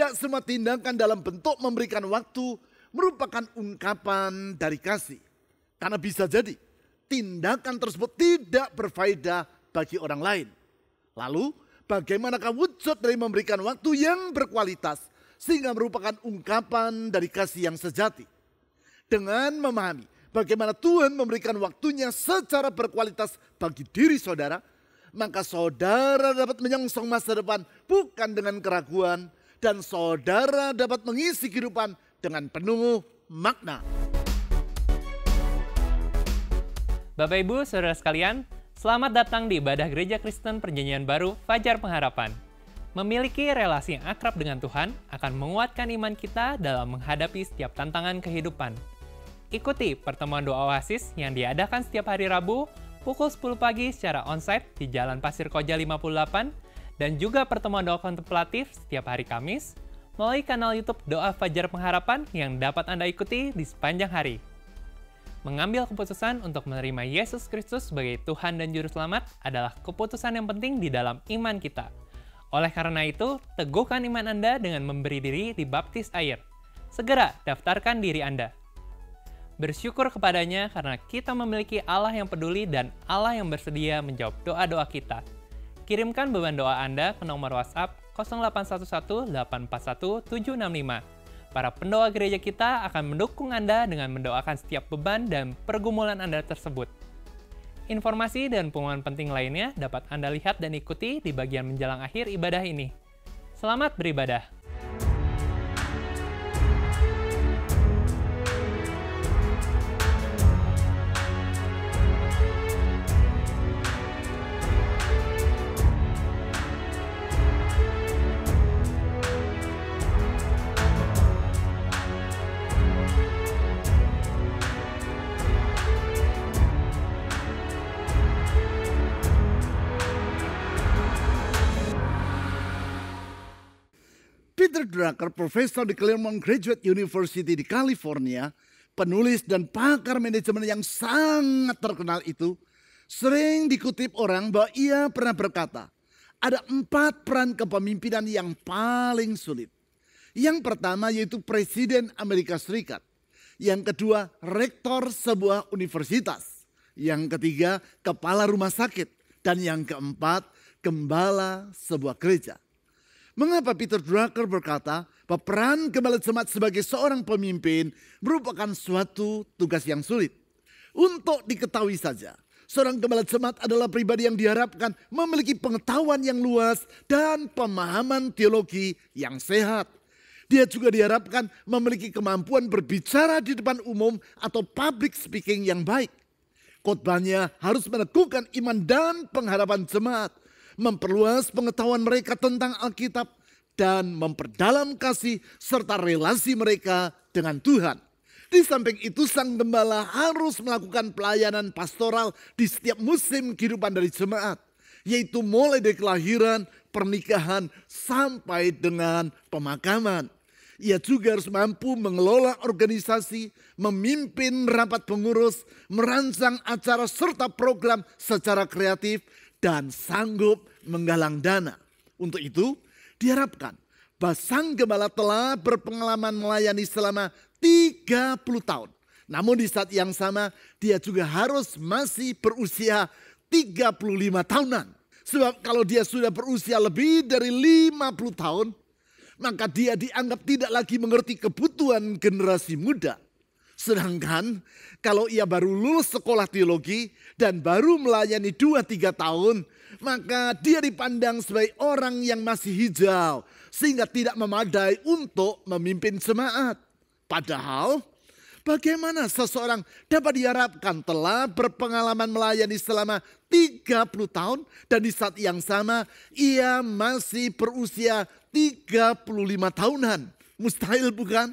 Tidak semua tindakan dalam bentuk memberikan waktu merupakan ungkapan dari kasih. Karena bisa jadi tindakan tersebut tidak berfaedah bagi orang lain. Lalu bagaimanakah wujud dari memberikan waktu yang berkualitas sehingga merupakan ungkapan dari kasih yang sejati? Dengan memahami bagaimana Tuhan memberikan waktunya secara berkualitas bagi diri saudara, maka saudara dapat menyongsong masa depan bukan dengan keraguan, dan saudara dapat mengisi kehidupan dengan penuh makna. Bapak Ibu, Saudara sekalian, selamat datang di ibadah Gereja Kristen Perjanjian Baru Fajar Pengharapan. Memiliki relasi yang akrab dengan Tuhan akan menguatkan iman kita dalam menghadapi setiap tantangan kehidupan. Ikuti pertemuan doa Oasis yang diadakan setiap hari Rabu pukul 10 pagi secara onsite di Jalan Pasir Koja 58 dan juga pertemuan doa kontemplatif setiap hari Kamis melalui kanal YouTube Doa Fajar Pengharapan yang dapat Anda ikuti di sepanjang hari. Mengambil keputusan untuk menerima Yesus Kristus sebagai Tuhan dan Juru Selamat adalah keputusan yang penting di dalam iman kita. Oleh karena itu, teguhkan iman Anda dengan memberi diri dibaptis air. Segera daftarkan diri Anda. Bersyukur kepadanya karena kita memiliki Allah yang peduli dan Allah yang bersedia menjawab doa-doa kita. Kirimkan beban doa Anda ke nomor WhatsApp 0811 841 765. Para pendoa gereja kita akan mendukung Anda dengan mendoakan setiap beban dan pergumulan Anda tersebut. Informasi dan pengumuman penting lainnya dapat Anda lihat dan ikuti di bagian menjelang akhir ibadah ini. Selamat beribadah! Peter Drucker, profesor di Claremont Graduate University di California, penulis dan pakar manajemen yang sangat terkenal itu, sering dikutip orang bahwa ia pernah berkata, ada 4 peran kepemimpinan yang paling sulit. Yang pertama yaitu Presiden Amerika Serikat. Yang kedua, rektor sebuah universitas. Yang ketiga, kepala rumah sakit. Dan yang keempat, gembala sebuah gereja. Mengapa Peter Drucker berkata bahwa peran gembala jemaat sebagai seorang pemimpin merupakan suatu tugas yang sulit? Untuk diketahui saja, seorang gembala jemaat adalah pribadi yang diharapkan memiliki pengetahuan yang luas dan pemahaman teologi yang sehat. Dia juga diharapkan memiliki kemampuan berbicara di depan umum atau public speaking yang baik. Khotbahnya harus meneguhkan iman dan pengharapan jemaat, memperluas pengetahuan mereka tentang Alkitab, dan memperdalam kasih serta relasi mereka dengan Tuhan. Di samping itu, sang gembala harus melakukan pelayanan pastoral di setiap musim kehidupan dari jemaat, yaitu mulai dari kelahiran, pernikahan, sampai dengan pemakaman. Ia juga harus mampu mengelola organisasi, memimpin rapat pengurus, merancang acara serta program secara kreatif, dan sanggup menggalang dana. Untuk itu diharapkan bahwa sang gembala telah berpengalaman melayani selama 30 tahun. Namun di saat yang sama dia juga harus masih berusia 35 tahunan. Sebab kalau dia sudah berusia lebih dari 50 tahun, maka dia dianggap tidak lagi mengerti kebutuhan generasi muda. Sedangkan kalau ia baru lulus sekolah teologi dan baru melayani 2-3 tahun, maka dia dipandang sebagai orang yang masih hijau sehingga tidak memadai untuk memimpin jemaat. Padahal bagaimana seseorang dapat diharapkan telah berpengalaman melayani selama 30 tahun dan di saat yang sama ia masih berusia 35 tahunan? Mustahil bukan?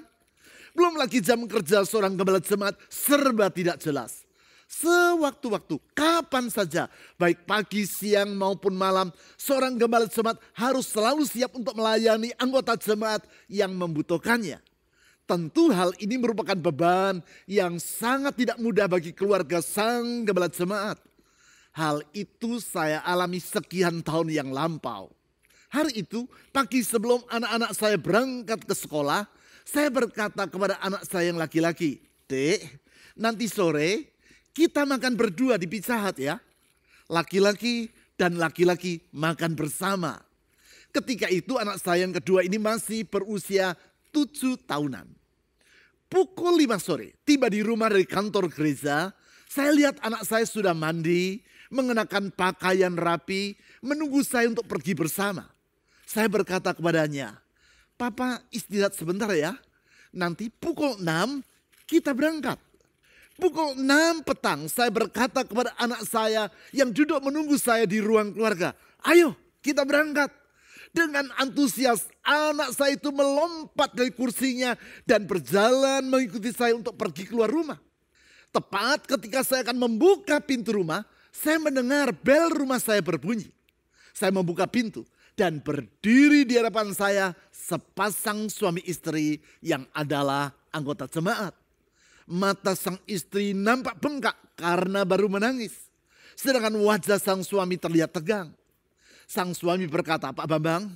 Belum lagi jam kerja seorang gembala jemaat serba tidak jelas. Sewaktu-waktu, kapan saja, baik pagi, siang maupun malam, seorang gembala jemaat harus selalu siap untuk melayani anggota jemaat yang membutuhkannya. Tentu hal ini merupakan beban yang sangat tidak mudah bagi keluarga sang gembala jemaat. Hal itu saya alami sekian tahun yang lampau. Hari itu, pagi sebelum anak-anak saya berangkat ke sekolah, saya berkata kepada anak saya yang laki-laki, "Dek, nanti sore kita makan berdua di Pizza Hut ya." Laki-laki dan laki-laki makan bersama. Ketika itu anak saya yang kedua ini masih berusia 7 tahunan. Pukul 5 sore, tiba di rumah dari kantor gereja, saya lihat anak saya sudah mandi, mengenakan pakaian rapi, menunggu saya untuk pergi bersama. Saya berkata kepadanya, "Papa istirahat sebentar ya, nanti pukul 6 kita berangkat." Pukul 6 petang saya berkata kepada anak saya yang duduk menunggu saya di ruang keluarga, "Ayo kita berangkat." Dengan antusias anak saya itu melompat dari kursinya dan berjalan mengikuti saya untuk pergi keluar rumah. Tepat ketika saya akan membuka pintu rumah, saya mendengar bel rumah saya berbunyi. Saya membuka pintu dan berdiri di hadapan saya sepasang suami istri yang adalah anggota jemaat. Mata sang istri nampak bengkak karena baru menangis. Sedangkan wajah sang suami terlihat tegang. Sang suami berkata, "Pak Bambang,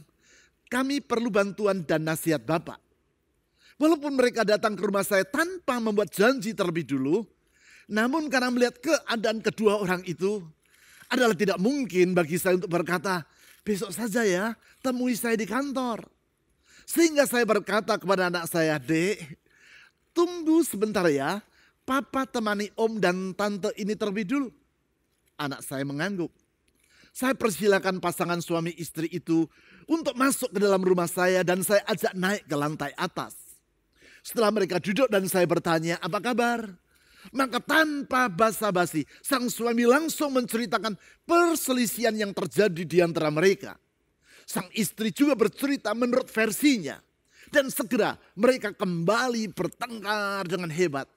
kami perlu bantuan dan nasihat Bapak." Walaupun mereka datang ke rumah saya tanpa membuat janji terlebih dulu, namun karena melihat keadaan kedua orang itu, adalah tidak mungkin bagi saya untuk berkata, "Besok saja ya, temui saya di kantor." Sehingga saya berkata kepada anak saya, "Dek, tunggu sebentar ya, Papa temani om dan tante ini terlebih dulu." Anak saya mengangguk. Saya persilakan pasangan suami istri itu untuk masuk ke dalam rumah saya dan saya ajak naik ke lantai atas. Setelah mereka duduk dan saya bertanya, "Apa kabar?" Maka tanpa basa-basi, sang suami langsung menceritakan perselisihan yang terjadi di antara mereka. Sang istri juga bercerita menurut versinya. Dan segera mereka kembali bertengkar dengan hebat.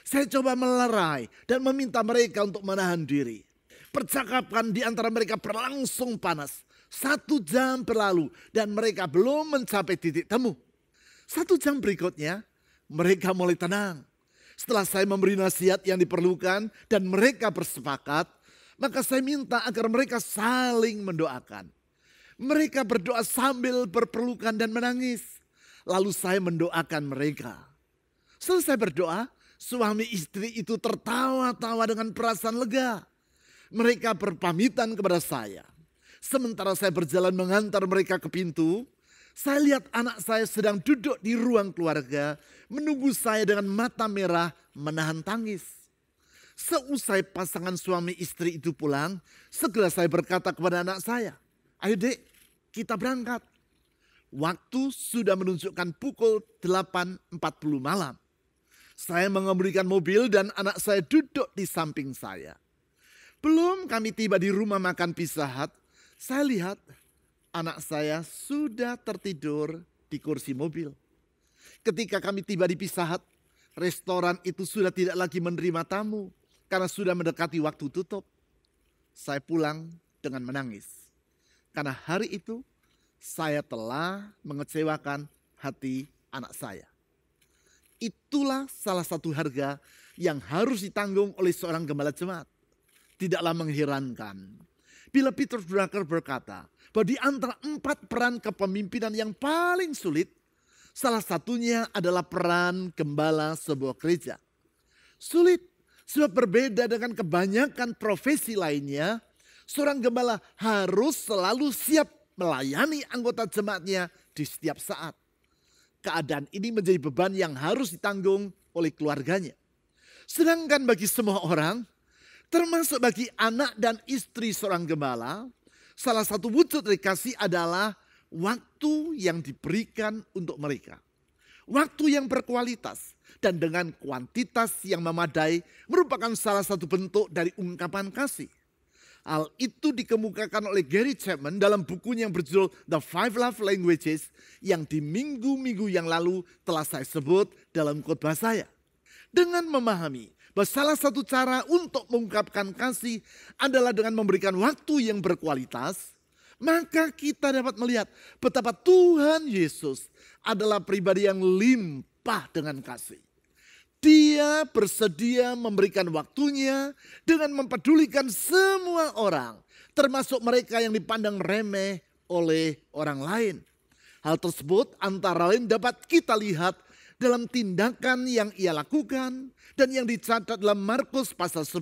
Saya coba melerai dan meminta mereka untuk menahan diri. Percakapan di antara mereka berlangsung panas. 1 jam berlalu dan mereka belum mencapai titik temu. 1 jam berikutnya mereka mulai tenang. Setelah saya memberi nasihat yang diperlukan dan mereka bersepakat, maka saya minta agar mereka saling mendoakan. Mereka berdoa sambil berpelukan dan menangis. Lalu saya mendoakan mereka. Selesai berdoa, suami istri itu tertawa-tawa dengan perasaan lega. Mereka berpamitan kepada saya. Sementara saya berjalan mengantar mereka ke pintu, saya lihat anak saya sedang duduk di ruang keluarga, menunggu saya dengan mata merah menahan tangis. Seusai pasangan suami istri itu pulang, segera saya berkata kepada anak saya, "Ayo dek, kita berangkat." Waktu sudah menunjukkan pukul 8.40 malam. Saya mengemudikan mobil dan anak saya duduk di samping saya. Belum kami tiba di rumah makan Pizza Hut, saya lihat anak saya sudah tertidur di kursi mobil. Ketika kami tiba di Pizza Hut, restoran itu sudah tidak lagi menerima tamu karena sudah mendekati waktu tutup. Saya pulang dengan menangis. Karena hari itu saya telah mengecewakan hati anak saya. Itulah salah satu harga yang harus ditanggung oleh seorang gembala jemaat. Tidaklah mengherankan bila Peter Drucker berkata bahwa di antara 4 peran kepemimpinan yang paling sulit, salah satunya adalah peran gembala sebuah gereja. Sulit sebab berbeda dengan kebanyakan profesi lainnya, seorang gembala harus selalu siap melayani anggota jemaatnya di setiap saat. Keadaan ini menjadi beban yang harus ditanggung oleh keluarganya. Sedangkan bagi semua orang, termasuk bagi anak dan istri seorang gembala, salah satu wujud dari kasih adalah waktu yang diberikan untuk mereka. Waktu yang berkualitas dan dengan kuantitas yang memadai merupakan salah satu bentuk dari ungkapan kasih. Hal itu dikemukakan oleh Gary Chapman dalam bukunya yang berjudul The 5 Love Languages yang di minggu-minggu yang lalu telah saya sebut dalam khotbah saya. Dengan memahami bahwa salah satu cara untuk mengungkapkan kasih adalah dengan memberikan waktu yang berkualitas, maka kita dapat melihat betapa Tuhan Yesus adalah pribadi yang limpah dengan kasih. Dia bersedia memberikan waktunya dengan mempedulikan semua orang, termasuk mereka yang dipandang remeh oleh orang lain. Hal tersebut antara lain dapat kita lihat dalam tindakan yang ia lakukan dan yang dicatat dalam Markus pasal 10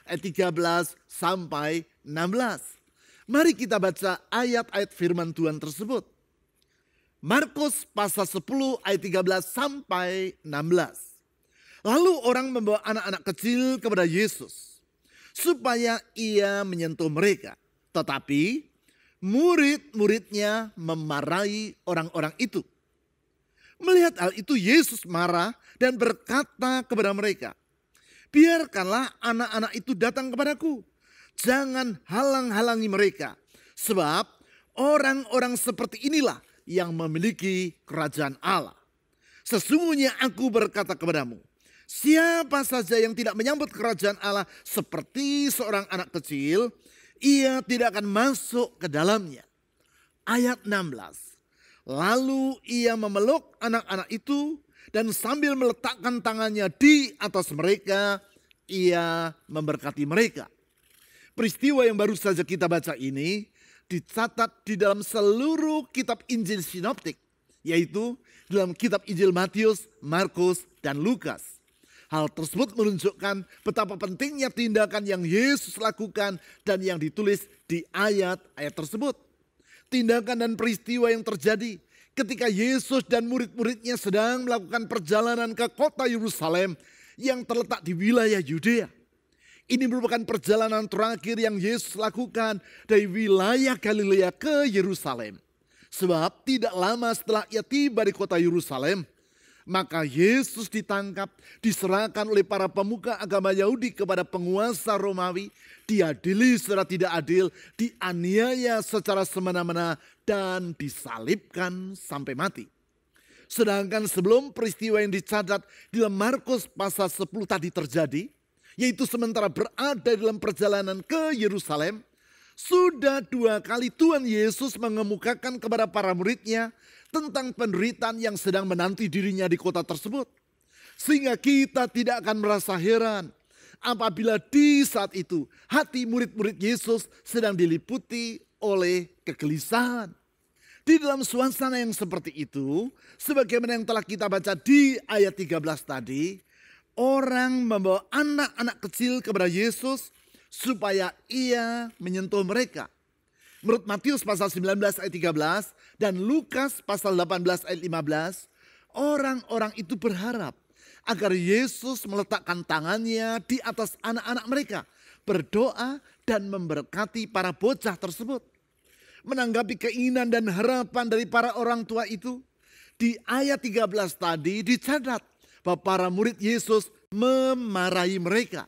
ayat 13 sampai 16. Mari kita baca ayat-ayat firman Tuhan tersebut. Markus pasal 10 ayat 13 sampai 16. Lalu orang membawa anak-anak kecil kepada Yesus supaya ia menyentuh mereka. Tetapi murid-muridnya memarahi orang-orang itu. Melihat hal itu Yesus marah dan berkata kepada mereka, "Biarkanlah anak-anak itu datang kepadaku. Jangan halang-halangi mereka. Sebab orang-orang seperti inilah yang memiliki kerajaan Allah. Sesungguhnya aku berkata kepadamu, siapa saja yang tidak menyambut kerajaan Allah seperti seorang anak kecil, ia tidak akan masuk ke dalamnya." Ayat 16. Lalu ia memeluk anak-anak itu dan sambil meletakkan tangannya di atas mereka, ia memberkati mereka. Peristiwa yang baru saja kita baca ini dicatat di dalam seluruh kitab Injil sinoptik, yaitu dalam kitab Injil Matius, Markus, dan Lukas. Hal tersebut menunjukkan betapa pentingnya tindakan yang Yesus lakukan dan yang ditulis di ayat-ayat tersebut. Tindakan dan peristiwa yang terjadi ketika Yesus dan murid-muridnya sedang melakukan perjalanan ke kota Yerusalem yang terletak di wilayah Yudea. Ini merupakan perjalanan terakhir yang Yesus lakukan dari wilayah Galilea ke Yerusalem. Sebab tidak lama setelah ia tiba di kota Yerusalem, maka Yesus ditangkap, diserahkan oleh para pemuka agama Yahudi kepada penguasa Romawi, diadili secara tidak adil, dianiaya secara semena-mena, dan disalibkan sampai mati. Sedangkan sebelum peristiwa yang dicatat di dalam Markus pasal 10 tadi terjadi, yaitu sementara berada dalam perjalanan ke Yerusalem, sudah 2 kali Tuhan Yesus mengemukakan kepada para muridnya tentang penderitaan yang sedang menanti dirinya di kota tersebut. Sehingga kita tidak akan merasa heran apabila di saat itu hati murid-murid Yesus sedang diliputi oleh kegelisahan. Di dalam suasana yang seperti itu, sebagaimana yang telah kita baca di ayat 13 tadi, orang membawa anak-anak kecil kepada Yesus supaya ia menyentuh mereka. Menurut Matius pasal 19 ayat 13 dan Lukas pasal 18 ayat 15, orang-orang itu berharap agar Yesus meletakkan tangannya di atas anak-anak mereka, berdoa dan memberkati para bocah tersebut. Menanggapi keinginan dan harapan dari para orang tua itu, di ayat 13 tadi dicatat bahwa para murid Yesus memarahi mereka.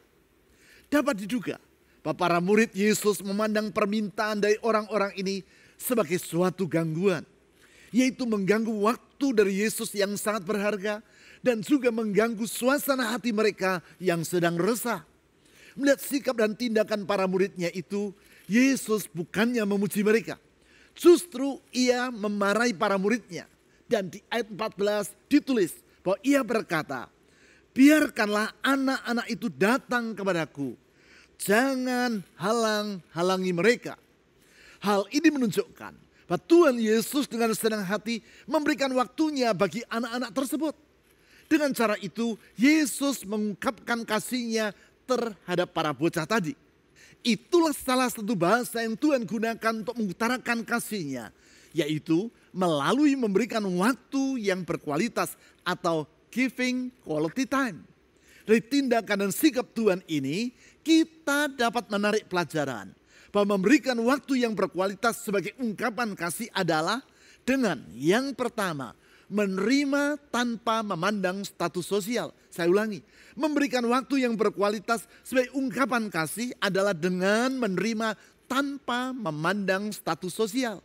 Dapat diduga bahwa para murid Yesus memandang permintaan dari orang-orang ini sebagai suatu gangguan, yaitu mengganggu waktu dari Yesus yang sangat berharga dan juga mengganggu suasana hati mereka yang sedang resah. Melihat sikap dan tindakan para muridnya itu, Yesus bukannya memuji mereka, justru ia memarahi para muridnya. Dan di ayat 14 ditulis bahwa ia berkata, "Biarkanlah anak-anak itu datang kepadaku. Jangan halang-halangi mereka." Hal ini menunjukkan bahwa Tuhan Yesus dengan senang hati memberikan waktunya bagi anak-anak tersebut. Dengan cara itu Yesus mengungkapkan kasih-Nya terhadap para bocah tadi. Itulah salah satu bahasa yang Tuhan gunakan untuk mengutarakan kasih-Nya, yaitu melalui memberikan waktu yang berkualitas atau giving quality time. Dari tindakan dan sikap Tuhan ini, kita dapat menarik pelajaran bahwa memberikan waktu yang berkualitas sebagai ungkapan kasih adalah dengan yang pertama, menerima tanpa memandang status sosial. Saya ulangi, memberikan waktu yang berkualitas sebagai ungkapan kasih adalah dengan menerima tanpa memandang status sosial.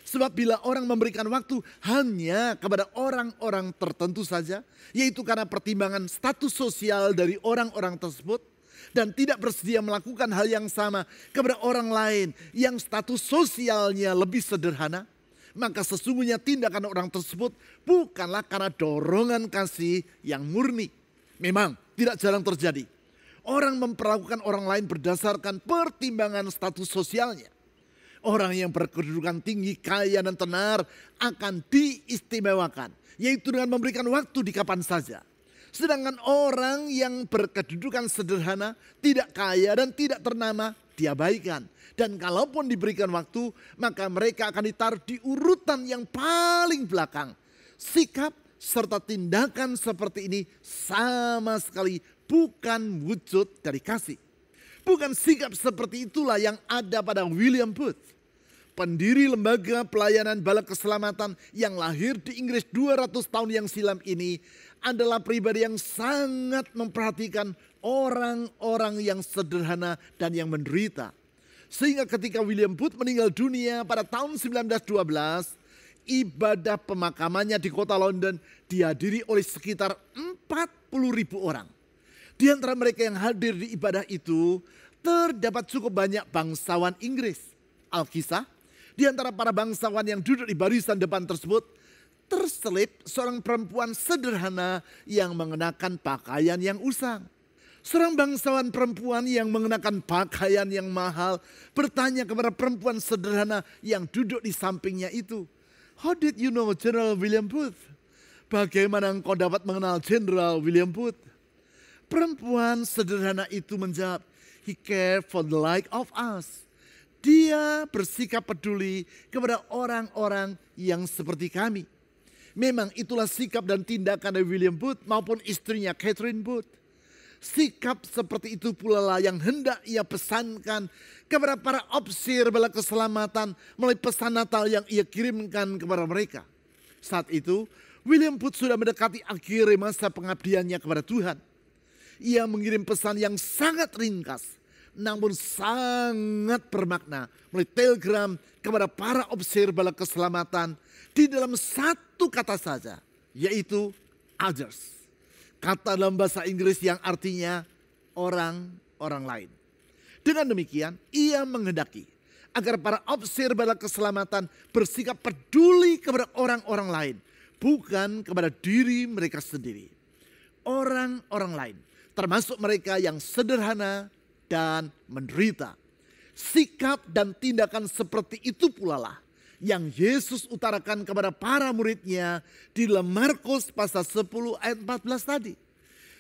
Sebab bila orang memberikan waktu hanya kepada orang-orang tertentu saja, yaitu karena pertimbangan status sosial dari orang-orang tersebut, dan tidak bersedia melakukan hal yang sama kepada orang lain yang status sosialnya lebih sederhana, maka sesungguhnya tindakan orang tersebut bukanlah karena dorongan kasih yang murni. Memang tidak jarang terjadi orang memperlakukan orang lain berdasarkan pertimbangan status sosialnya. Orang yang berkedudukan tinggi, kaya dan tenar akan diistimewakan, yaitu dengan memberikan waktu di kapan saja. Sedangkan orang yang berkedudukan sederhana, tidak kaya dan tidak ternama, diabaikan. Dan kalaupun diberikan waktu, maka mereka akan ditaruh di urutan yang paling belakang. Sikap serta tindakan seperti ini sama sekali bukan wujud dari kasih. Bukan sikap seperti itulah yang ada pada William Booth, pendiri lembaga pelayanan bala keselamatan yang lahir di Inggris 200 tahun yang silam ini, adalah pribadi yang sangat memperhatikan orang-orang yang sederhana dan yang menderita. Sehingga ketika William Booth meninggal dunia pada tahun 1912, ibadah pemakamannya di kota London dihadiri oleh sekitar 40.000 orang. Di antara mereka yang hadir di ibadah itu, terdapat cukup banyak bangsawan Inggris. Alkisah, di antara para bangsawan yang duduk di barisan depan tersebut, terselip seorang perempuan sederhana yang mengenakan pakaian yang usang. Seorang bangsawan perempuan yang mengenakan pakaian yang mahal bertanya kepada perempuan sederhana yang duduk di sampingnya itu, "How did you know General William Booth?" Bagaimana engkau dapat mengenal General William Booth? Perempuan sederhana itu menjawab, "He cared for the like of us." Dia bersikap peduli kepada orang-orang yang seperti kami. Memang itulah sikap dan tindakan dari William Booth maupun istrinya Catherine Booth. Sikap seperti itu pula lah yang hendak ia pesankan kepada para opsir bala keselamatan melalui pesan Natal yang ia kirimkan kepada mereka. Saat itu William Booth sudah mendekati akhir masa pengabdiannya kepada Tuhan. Ia mengirim pesan yang sangat ringkas, namun sangat bermakna melalui telegram kepada para opsir bala keselamatan di dalam satu kata saja, yaitu others. Kata dalam bahasa Inggris yang artinya orang-orang lain. Dengan demikian ia menghendaki agar para opsir bala keselamatan bersikap peduli kepada orang-orang lain, bukan kepada diri mereka sendiri. Orang-orang lain, termasuk mereka yang sederhana dan menderita. Sikap dan tindakan seperti itu pula lah yang Yesus utarakan kepada para muridnya di dalam Markus pasal 10 ayat 14 tadi.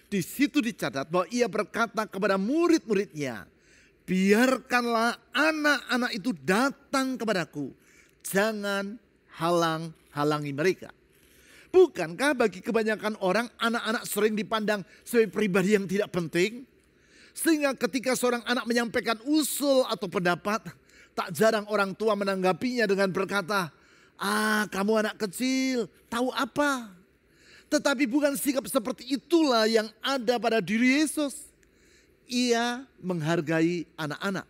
Di situ dicatat bahwa ia berkata kepada murid-muridnya, "Biarkanlah anak-anak itu datang kepadaku, jangan halang-halangi mereka." Bukankah bagi kebanyakan orang anak-anak sering dipandang sebagai pribadi yang tidak penting? Sehingga ketika seorang anak menyampaikan usul atau pendapat, tak jarang orang tua menanggapinya dengan berkata, "Kamu anak kecil, tahu apa?" Tetapi bukan sikap seperti itulah yang ada pada diri Yesus. Ia menghargai anak-anak.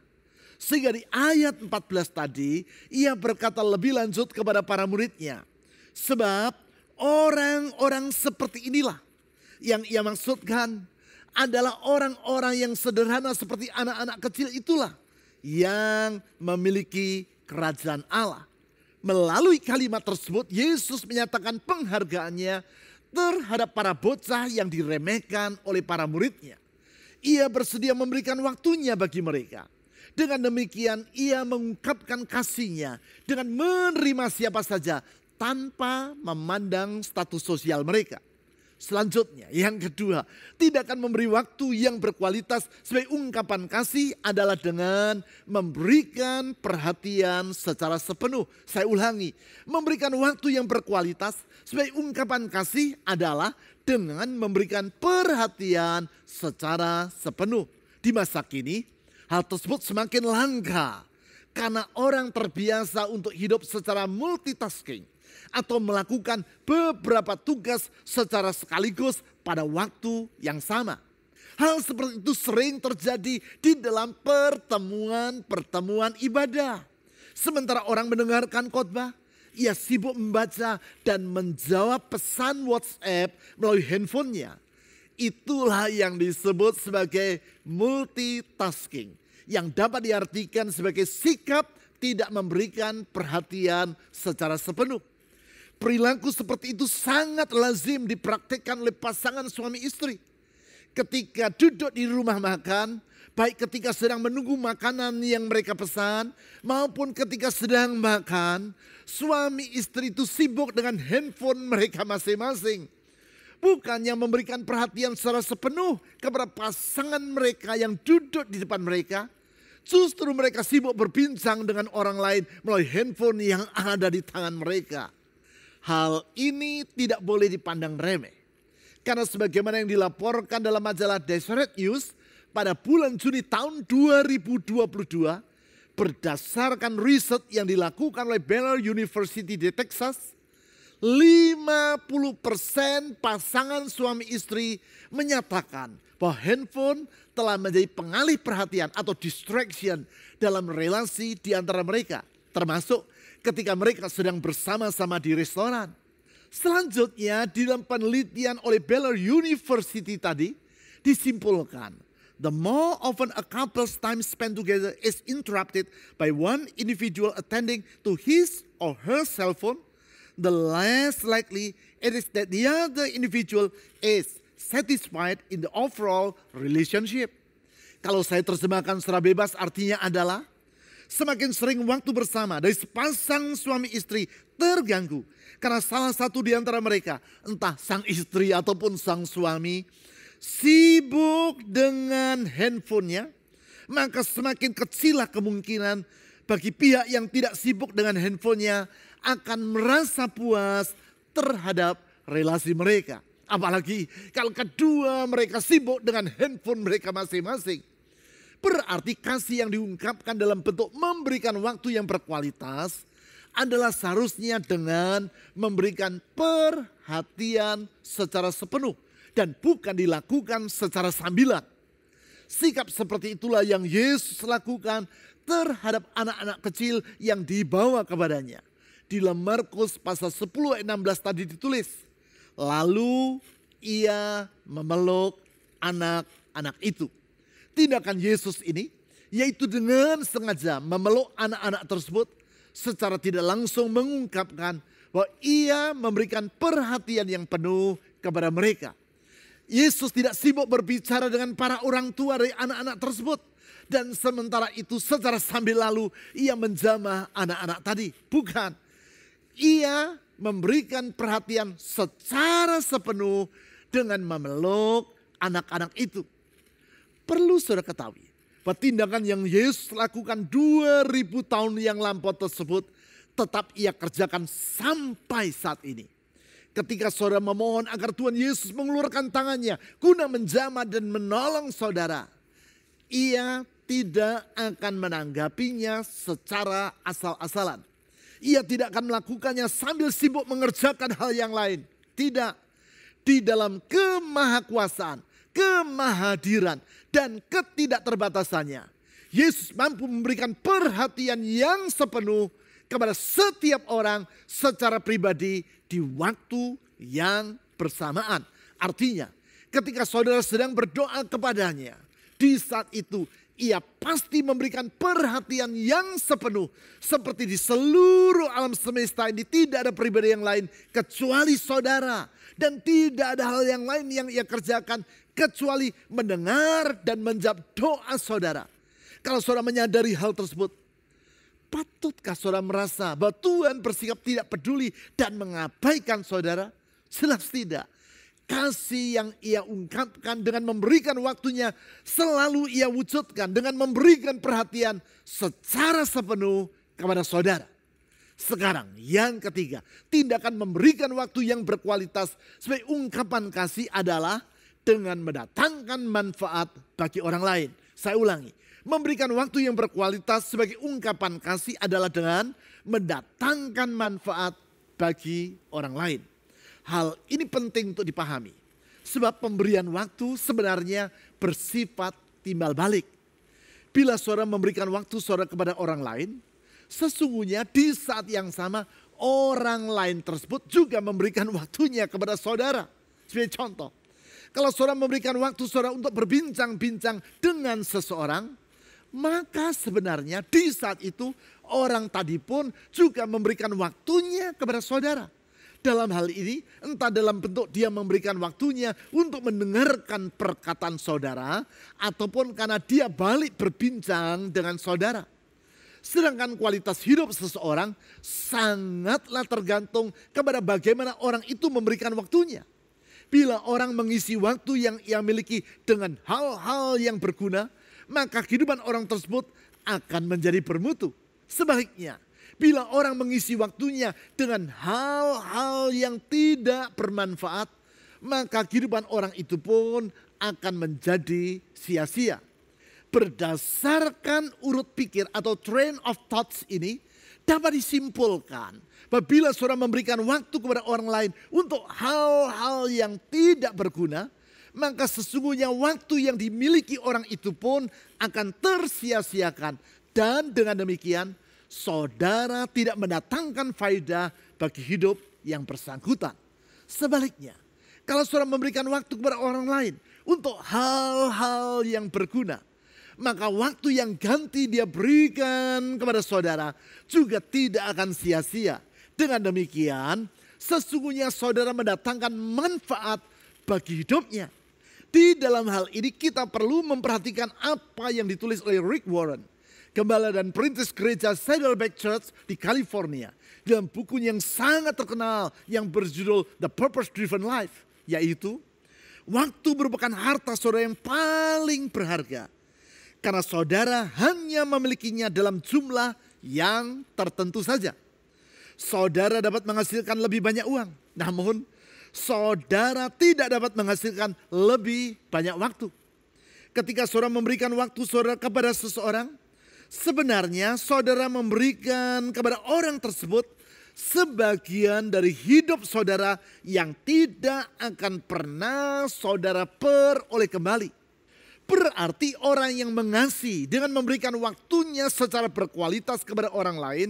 Sehingga di ayat 14 tadi, ia berkata lebih lanjut kepada para muridnya, "Sebab orang-orang seperti inilah yang ia maksudkan adalah orang-orang yang sederhana seperti anak-anak kecil itulah yang memiliki kerajaan Allah." Melalui kalimat tersebut, Yesus menyatakan penghargaannya terhadap para bocah yang diremehkan oleh para muridnya. Ia bersedia memberikan waktunya bagi mereka. Dengan demikian ia mengungkapkan kasihnya dengan menerima siapa saja tanpa memandang status sosial mereka. Selanjutnya, yang kedua, tidak akan memberi waktu yang berkualitas sebagai ungkapan kasih adalah dengan memberikan perhatian secara sepenuh. Saya ulangi, memberikan waktu yang berkualitas sebagai ungkapan kasih adalah dengan memberikan perhatian secara sepenuh. Di masa kini, hal tersebut semakin langka karena orang terbiasa untuk hidup secara multitasking atau melakukan beberapa tugas secara sekaligus pada waktu yang sama. Hal seperti itu sering terjadi di dalam pertemuan-pertemuan ibadah. Sementara orang mendengarkan khotbah, ia sibuk membaca dan menjawab pesan WhatsApp melalui handphonenya. Itulah yang disebut sebagai multitasking, yang dapat diartikan sebagai sikap tidak memberikan perhatian secara sepenuh. Perilaku seperti itu sangat lazim dipraktikkan oleh pasangan suami istri. ketika duduk di rumah makan, baik ketika sedang menunggu makanan yang mereka pesan, maupun ketika sedang makan, suami istri itu sibuk dengan handphone mereka masing-masing. Bukannya memberikan perhatian secara sepenuh kepada pasangan mereka yang duduk di depan mereka, justru mereka sibuk berbincang dengan orang lain melalui handphone yang ada di tangan mereka. Hal ini tidak boleh dipandang remeh. Karena sebagaimana yang dilaporkan dalam majalah Deseret News pada bulan Juni tahun 2022, berdasarkan riset yang dilakukan oleh Baylor University di Texas, 50% pasangan suami istri menyatakan bahwa handphone telah menjadi pengalih perhatian atau distraction dalam relasi di antara mereka, termasuk ketika mereka sedang bersama-sama di restoran. Selanjutnya, di dalam penelitian oleh Baylor University tadi disimpulkan, the more often a couple's time spent together is interrupted by one individual attending to his or her cell phone, the less likely it is that the other individual is satisfied in the overall relationship. Kalau saya terjemahkan secara bebas, artinya adalah semakin sering waktu bersama dari sepasang suami istri terganggu karena salah satu di antara mereka, entah sang istri ataupun sang suami, sibuk dengan handphonenya, maka semakin kecillah kemungkinan bagi pihak yang tidak sibuk dengan handphonenya akan merasa puas terhadap relasi mereka. Apalagi kalau kedua mereka sibuk dengan handphone mereka masing-masing. Berarti kasih yang diungkapkan dalam bentuk memberikan waktu yang berkualitas adalah seharusnya dengan memberikan perhatian secara sepenuh dan bukan dilakukan secara sambilan. Sikap seperti itulah yang Yesus lakukan terhadap anak-anak kecil yang dibawa kepadanya. Di dalam Markus pasal 10 ayat 16 tadi ditulis, lalu ia memeluk anak-anak itu. Tindakan Yesus ini yaitu dengan sengaja memeluk anak-anak tersebut secara tidak langsung mengungkapkan bahwa ia memberikan perhatian yang penuh kepada mereka. Yesus tidak sibuk berbicara dengan para orang tua dari anak-anak tersebut. Dan sementara itu secara sambil lalu ia menjamah anak-anak tadi. Bukan. Ia memberikan perhatian secara sepenuh dengan memeluk anak-anak itu. Perlu saudara ketahui bahwa tindakan yang Yesus lakukan 2000 tahun yang lampau tersebut tetap ia kerjakan sampai saat ini. Ketika saudara memohon agar Tuhan Yesus mengeluarkan tangannya guna menjamah dan menolong saudara, ia tidak akan menanggapinya secara asal-asalan. Ia tidak akan melakukannya sambil sibuk mengerjakan hal yang lain. Tidak. Di dalam kemahakuasaan, kemahadiran, dan ketidakterbatasannya, Yesus mampu memberikan perhatian yang sepenuh kepada setiap orang secara pribadi di waktu yang bersamaan. Artinya, ketika saudara sedang berdoa kepadanya, di saat itu ia pasti memberikan perhatian yang sepenuh. Seperti di seluruh alam semesta ini tidak ada pribadi yang lain kecuali saudara. Dan tidak ada hal yang lain yang ia kerjakan kecuali mendengar dan menjawab doa saudara. Kalau saudara menyadari hal tersebut, patutkah saudara merasa bahwa Tuhan bersikap tidak peduli dan mengabaikan saudara? Jelas tidak. Kasih yang ia ungkapkan dengan memberikan waktunya selalu ia wujudkan dengan memberikan perhatian secara sepenuh kepada saudara. Sekarang yang ketiga, tindakan memberikan waktu yang berkualitas sebagai ungkapan kasih adalah dengan mendatangkan manfaat bagi orang lain. Saya ulangi, memberikan waktu yang berkualitas sebagai ungkapan kasih adalah dengan mendatangkan manfaat bagi orang lain. Hal ini penting untuk dipahami. Sebab pemberian waktu sebenarnya bersifat timbal balik. Bila saudara memberikan waktu saudara kepada orang lain, sesungguhnya di saat yang sama orang lain tersebut juga memberikan waktunya kepada saudara. Sebagai contoh, kalau saudara memberikan waktu saudara untuk berbincang-bincang dengan seseorang, maka sebenarnya di saat itu orang tadi pun juga memberikan waktunya kepada saudara. Dalam hal ini, entah dalam bentuk dia memberikan waktunya untuk mendengarkan perkataan saudara, ataupun karena dia balik berbincang dengan saudara. Sedangkan kualitas hidup seseorang sangatlah tergantung kepada bagaimana orang itu memberikan waktunya. Bila orang mengisi waktu yang ia miliki dengan hal-hal yang berguna, maka kehidupan orang tersebut akan menjadi bermutu. Sebaliknya, bila orang mengisi waktunya dengan hal-hal yang tidak bermanfaat, maka kehidupan orang itu pun akan menjadi sia-sia. Berdasarkan urut pikir atau train of thoughts ini, dapat disimpulkan apabila saudara memberikan waktu kepada orang lain untuk hal-hal yang tidak berguna, maka sesungguhnya waktu yang dimiliki orang itu pun akan tersia-siakan. Dan dengan demikian, saudara tidak mendatangkan faedah bagi hidup yang bersangkutan. Sebaliknya, kalau saudara memberikan waktu kepada orang lain untuk hal-hal yang berguna, maka waktu yang ganti dia berikan kepada saudara juga tidak akan sia-sia. Dengan demikian, sesungguhnya saudara mendatangkan manfaat bagi hidupnya. Di dalam hal ini kita perlu memperhatikan apa yang ditulis oleh Rick Warren, gembala dan perintis gereja Saddleback Church di California, dalam bukunya yang sangat terkenal yang berjudul The Purpose Driven Life, yaitu waktu merupakan harta saudara yang paling berharga, karena saudara hanya memilikinya dalam jumlah yang tertentu saja. Saudara dapat menghasilkan lebih banyak uang, namun saudara tidak dapat menghasilkan lebih banyak waktu. Ketika saudara memberikan waktu saudara kepada seseorang, sebenarnya saudara memberikan kepada orang tersebut sebagian dari hidup saudara yang tidak akan pernah saudara peroleh kembali. Berarti orang yang mengasihi dengan memberikan waktunya secara berkualitas kepada orang lain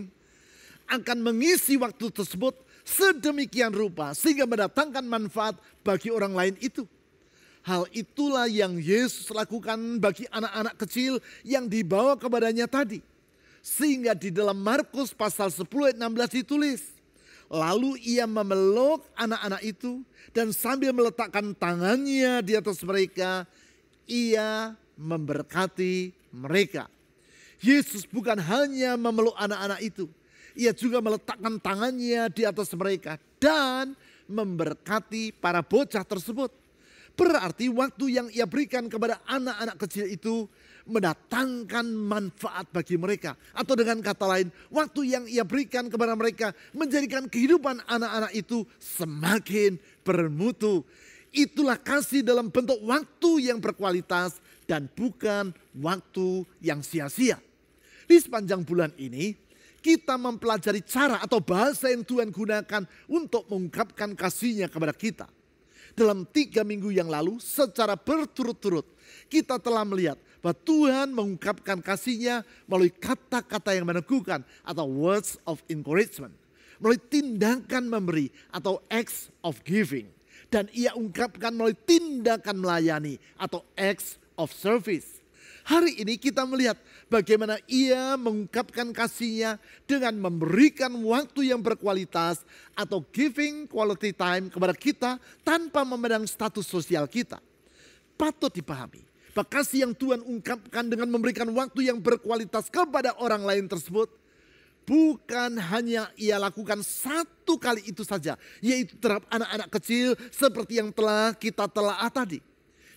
akan mengisi waktu tersebut sedemikian rupa sehingga mendatangkan manfaat bagi orang lain itu. Hal itulah yang Yesus lakukan bagi anak-anak kecil yang dibawa kepadanya tadi. Sehingga di dalam Markus pasal 10 ayat 16 ditulis, lalu ia memeluk anak-anak itu dan sambil meletakkan tangannya di atas mereka, ia memberkati mereka. Yesus bukan hanya memeluk anak-anak itu, ia juga meletakkan tangannya di atas mereka dan memberkati para bocah tersebut. Berarti waktu yang ia berikan kepada anak-anak kecil itu mendatangkan manfaat bagi mereka. Atau dengan kata lain, waktu yang ia berikan kepada mereka menjadikan kehidupan anak-anak itu semakin bermutu. Itulah kasih dalam bentuk waktu yang berkualitas dan bukan waktu yang sia-sia. Di sepanjang bulan ini, kita mempelajari cara atau bahasa yang Tuhan gunakan untuk mengungkapkan kasih-Nya kepada kita. Dalam 3 minggu yang lalu secara berturut-turut kita telah melihat bahwa Tuhan mengungkapkan kasih-Nya melalui kata-kata yang meneguhkan atau words of encouragement. Melalui tindakan memberi atau acts of giving. Dan ia ungkapkan melalui tindakan melayani atau acts of service. Hari ini kita melihat bagaimana ia mengungkapkan kasih-Nya dengan memberikan waktu yang berkualitas atau giving quality time kepada kita tanpa memandang status sosial kita. Patut dipahami bahwa kasih yang Tuhan ungkapkan dengan memberikan waktu yang berkualitas kepada orang lain tersebut bukan hanya ia lakukan satu kali itu saja, yaitu terhadap anak-anak kecil seperti yang telah kita telaah tadi.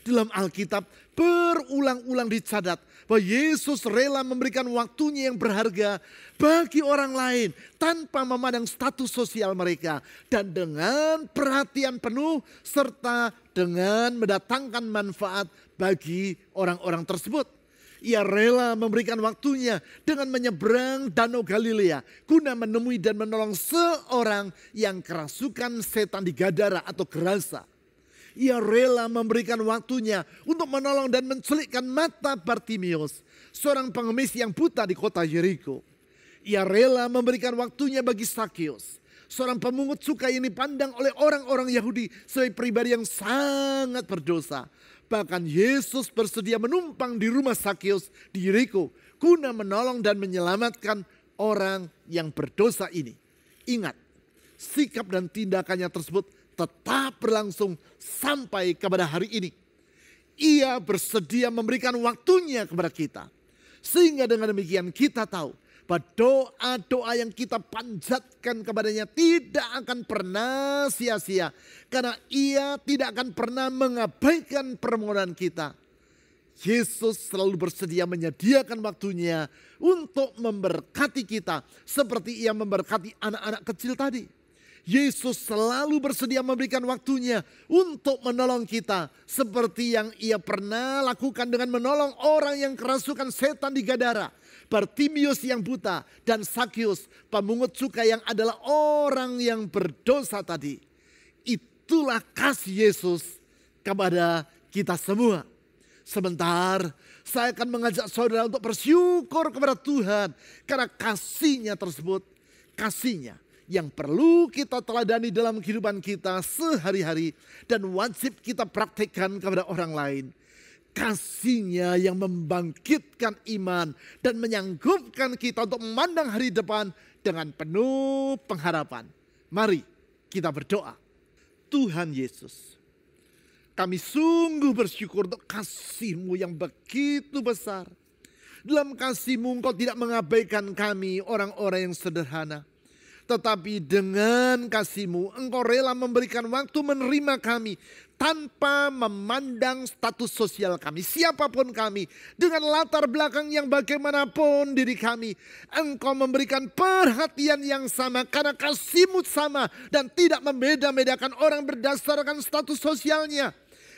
Dalam Alkitab berulang-ulang dicatat bahwa Yesus rela memberikan waktunya yang berharga bagi orang lain tanpa memandang status sosial mereka. Dan dengan perhatian penuh serta dengan mendatangkan manfaat bagi orang-orang tersebut. Ia rela memberikan waktunya dengan menyeberang Danau Galilea guna menemui dan menolong seorang yang kerasukan setan di Gadara atau Gerasa. Ia rela memberikan waktunya untuk menolong dan mencelikkan mata Bartimius, seorang pengemis yang buta di kota Yeriko. Ia rela memberikan waktunya bagi Sakeus, seorang pemungut cukai yang dipandang oleh orang-orang Yahudi sebagai pribadi yang sangat berdosa. Bahkan Yesus bersedia menumpang di rumah Sakeus di Yeriko guna menolong dan menyelamatkan orang yang berdosa ini. Ingat, sikap dan tindakannya tersebut tetap berlangsung sampai kepada hari ini. Ia bersedia memberikan waktunya kepada kita. Sehingga dengan demikian kita tahu bahwa doa-doa yang kita panjatkan kepadanya tidak akan pernah sia-sia. Karena ia tidak akan pernah mengabaikan permohonan kita. Yesus selalu bersedia menyediakan waktunya untuk memberkati kita. Seperti ia memberkati anak-anak kecil tadi. Yesus selalu bersedia memberikan waktunya untuk menolong kita. Seperti yang ia pernah lakukan dengan menolong orang yang kerasukan setan di Gadara. Bartimius yang buta dan Sakius pemungut cukai yang adalah orang yang berdosa tadi. Itulah kasih Yesus kepada kita semua. Sebentar, saya akan mengajak saudara untuk bersyukur kepada Tuhan. Karena kasih-Nya tersebut, kasih-Nya yang perlu kita teladani dalam kehidupan kita sehari-hari. Dan wajib kita praktekkan kepada orang lain. Kasih-Nya yang membangkitkan iman dan menyanggupkan kita untuk memandang hari depan dengan penuh pengharapan. Mari kita berdoa. Tuhan Yesus, kami sungguh bersyukur untuk kasih-Mu yang begitu besar. Dalam kasih-Mu Engkau tidak mengabaikan kami orang-orang yang sederhana. Tetapi dengan kasih-Mu Engkau rela memberikan waktu menerima kami. Tanpa memandang status sosial kami, siapapun kami. Dengan latar belakang yang bagaimanapun diri kami. Engkau memberikan perhatian yang sama karena kasih-Mu sama. Dan tidak membeda-bedakan orang berdasarkan status sosialnya.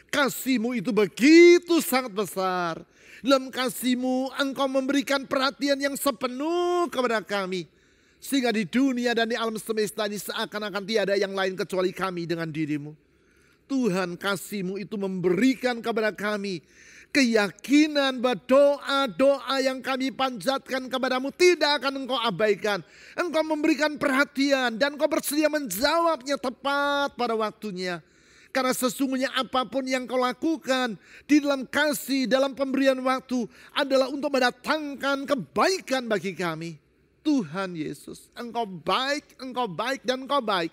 Kasih-Mu itu begitu sangat besar. Dalam kasih-Mu Engkau memberikan perhatian yang sepenuh kepada kami. Sehingga di dunia dan di alam semesta ini seakan-akan tiada yang lain kecuali kami dengan diri-Mu. Tuhan, kasih-Mu itu memberikan kepada kami keyakinan bahwa doa-doa yang kami panjatkan kepadamu tidak akan Engkau abaikan. Engkau memberikan perhatian dan Engkau bersedia menjawabnya tepat pada waktunya. Karena sesungguhnya apapun yang Kau lakukan di dalam kasih, dalam pemberian waktu adalah untuk mendatangkan kebaikan bagi kami. Tuhan Yesus, Engkau baik dan Engkau baik.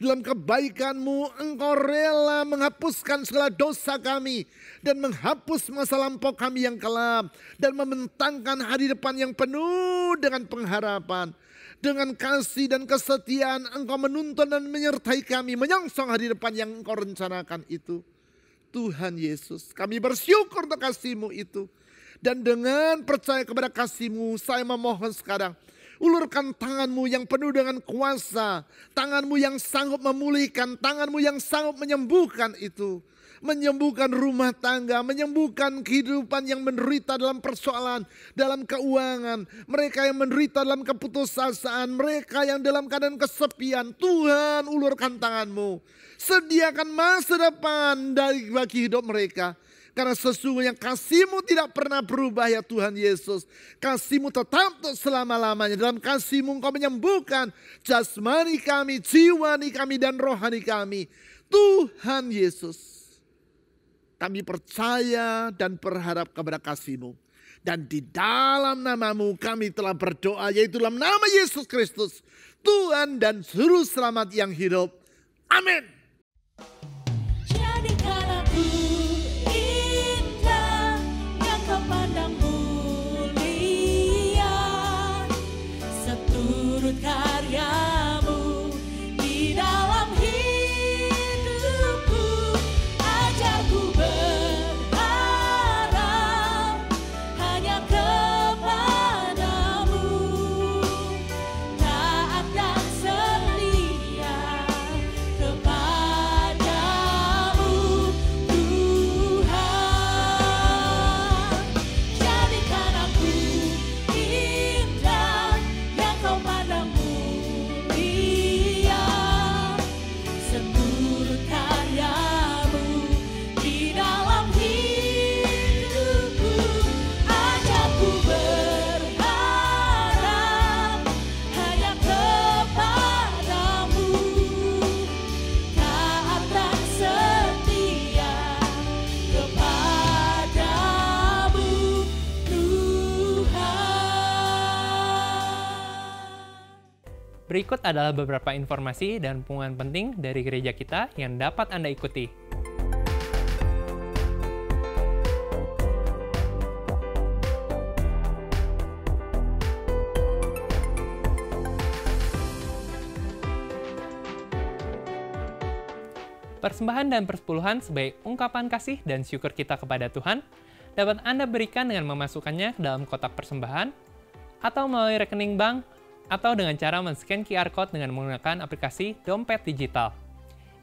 Dalam kebaikan-Mu Engkau rela menghapuskan segala dosa kami. Dan menghapus masa lampau kami yang kelam. Dan membentangkan hari depan yang penuh dengan pengharapan. Dengan kasih dan kesetiaan Engkau menuntun dan menyertai kami. Menyongsong hari depan yang Engkau rencanakan itu. Tuhan Yesus, kami bersyukur untuk kasih-Mu itu. Dan dengan percaya kepada kasih-Mu saya memohon sekarang. Ulurkan tangan-Mu yang penuh dengan kuasa. Tangan-Mu yang sanggup memulihkan. Tangan-Mu yang sanggup menyembuhkan itu. Menyembuhkan rumah tangga. Menyembuhkan kehidupan yang menderita dalam persoalan. Dalam keuangan. Mereka yang menderita dalam keputusasaan. Mereka yang dalam keadaan kesepian. Tuhan, ulurkan tangan-Mu. Sediakan masa depan bagi hidup mereka. Karena sesungguhnya kasih-Mu tidak pernah berubah ya Tuhan Yesus. Kasih-Mu tetap untuk selama-lamanya. Dalam kasih-Mu Engkau menyembuhkan jasmani kami, jiwani kami dan rohani kami. Tuhan Yesus, kami percaya dan berharap kepada kasih-Mu. Dan di dalam nama-Mu kami telah berdoa, yaitu dalam nama Yesus Kristus, Tuhan dan Juru Selamat yang hidup. Amin. Jadikan aku indah yang Kau pandang mulia, seturut karya-Mu di dalam hidupku. Ajarku berharap hanya kepadamu, taat dan setia kepada Berikut adalah beberapa informasi dan pengumuman penting dari gereja kita yang dapat Anda ikuti. Persembahan dan persepuluhan sebagai ungkapan kasih dan syukur kita kepada Tuhan dapat Anda berikan dengan memasukkannya ke dalam kotak persembahan, atau melalui rekening bank, atau dengan cara men-scan QR Code dengan menggunakan aplikasi dompet digital.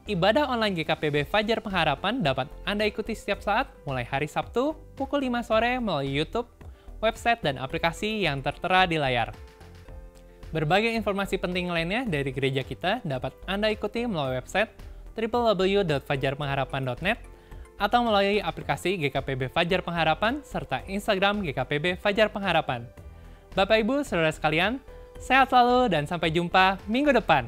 Ibadah online GKPB Fajar Pengharapan dapat Anda ikuti setiap saat mulai hari Sabtu pukul 5 sore melalui YouTube, website, dan aplikasi yang tertera di layar. Berbagai informasi penting lainnya dari gereja kita dapat Anda ikuti melalui website www.fajarpengharapan.net atau melalui aplikasi GKPB Fajar Pengharapan serta Instagram GKPB Fajar Pengharapan. Bapak Ibu, Saudara sekalian, sehat selalu dan sampai jumpa minggu depan.